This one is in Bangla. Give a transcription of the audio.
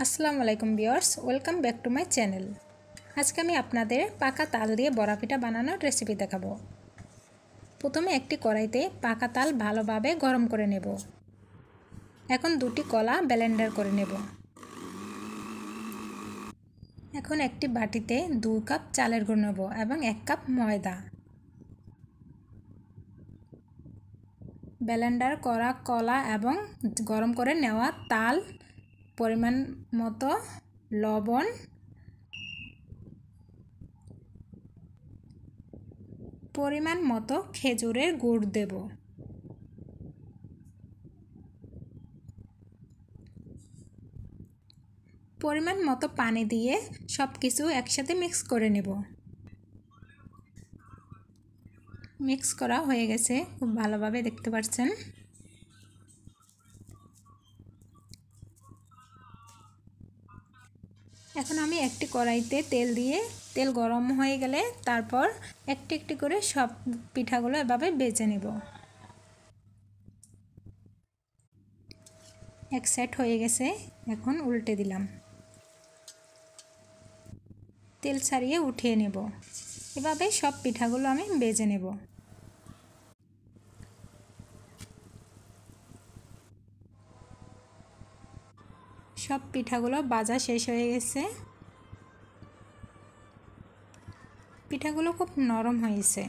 আসসালামু আলাইকুম viewers, welcome back to my channel. আজকে আমি আপনাদের পাকা তাল দিয়ে বড়া পিঠা বানানোর রেসিপি দেখাবো। প্রথমে একটি কড়াইতে পাকা তাল ভালোভাবে গরম করে নেব। এখন দুটি কলা ব্লেন্ডার করে নেব। এখন একটি বাটিতে 2 কাপ চালের গুঁড়ো নেব এবং 1 কাপ ময়দা। ব্লেন্ডার করা কলা এবং গরম করে নেওয়া তাল, পরিমাণ মতো লবণ, পরিমাণ মতো খেজুরের গুড় দেব। পরিমাণ মতো পানি দিয়ে সব কিছু একসাথে মিক্স করে নেব। মিক্স করা হয়ে গেছে, খুব ভালোভাবে দেখতে পাচ্ছেন। এখন আমি একটি কড়াইতে তেল দিয়ে তেল গরম হয়ে গেলে তারপর একটি একটি করে সব পিঠাগুলো এভাবে ভেজে নেব। এক সেট হয়ে গেছে, এখন উল্টে দিলাম। তেল ছাড়িয়ে উঠিয়ে নেব। এভাবে সব পিঠাগুলো আমি ভেজে নেব। সব পিঠাগুলো ভাজা শেষ হয়ে গেছে। পিঠাগুলো খুব নরম হয়েছে।